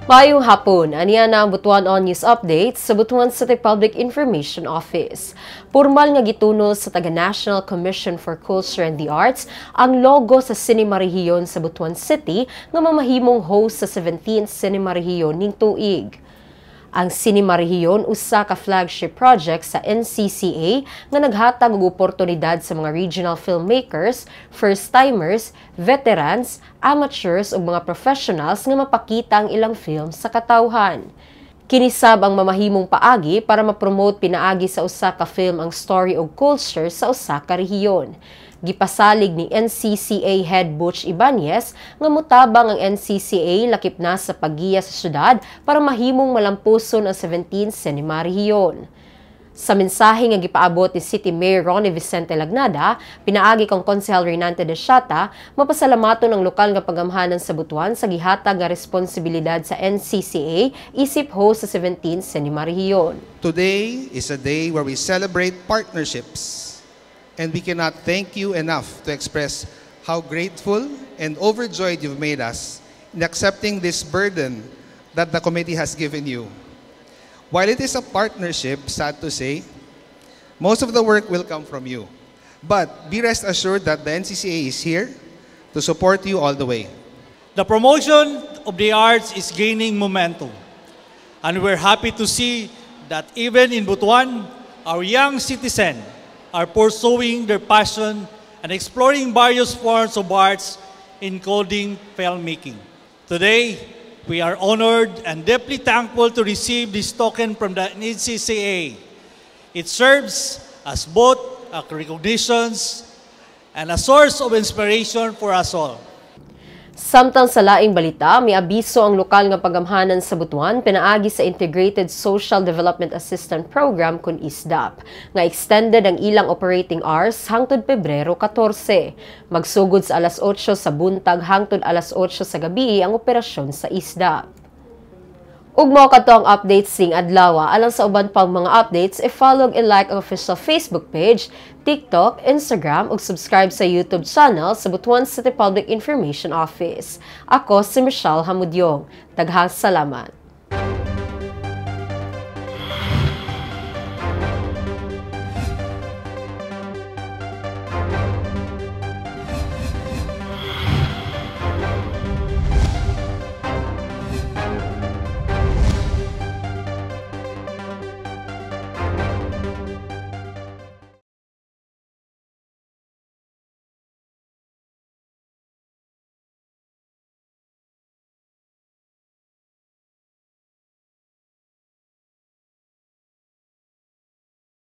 Maayong hapon, aniya na ang Butuan On News Updates sa Butuan City Public Information Office. Pormal nga gituno sa Taga-National Commission for Culture and the Arts ang logo sa Cinema Rehiyon sa Butuan City nga mamahimong host sa 17th Cinema Rehiyon ning tuig. Ang Cinema Rehiyon usa ka flagship project sa NCCA nga naghatag og oportunidad sa mga regional filmmakers, first-timers, veterans, amateurs ug mga professionals nga mapakita ang ilang film sa katawhan. Kinisab ang mamahimong paagi para ma-promote pinaagi sa usa ka film ang story ug culture sa usa ka rehiyon. Gipasalig ni NCCA Head Butch Ibanez nga mutabang ang NCCA lakip na sa paggiya sa syudad para mahimong malampuson ang 17th Cinema Rehiyon. Sa mensahe nga gipaabot ni City Mayor Ronnie Vicente Lagnada, pinaagi kang Konsehal Reynante de Siata, mapasalamaton ang lokal nga pagamhanan sa Butuan sa gihatag nga responsibilidad sa NCCA isip host sa 17th Cinema Rehiyon. Today is a day where we celebrate partnerships. And we cannot thank you enough to express how grateful and overjoyed you've made us in accepting this burden that the committee has given you. While it is a partnership, sad to say, most of the work will come from you. But be rest assured that the NCCA is here to support you all the way. The promotion of the arts is gaining momentum. And we're happy to see that even in Butuan, our young citizens are pursuing their passion and exploring various forms of arts, including filmmaking. Today, we are honored and deeply thankful to receive this token from the NCCA. It serves as both a recognition and a source of inspiration for us all. Samtang sa laing balita, may abiso ang lokal nga pagamhanan sa Butuan pinaagi sa Integrated Social Development Assistance Program kun ISDAP, nga extended ang ilang operating hours hangtod Pebrero 14. Magsugod sa alas 8 sa buntag hangtod alas 8 sa gabi ang operasyon sa ISDAP. Ug mao kadto ang updates sing adlaw. Alang sa uban pang mga updates, i-follow and like ang official Facebook page, TikTok, Instagram ug subscribe sa YouTube channel sa Butuan City Public Information Office. Ako si Michelle Hamudyong. Daghang salamat.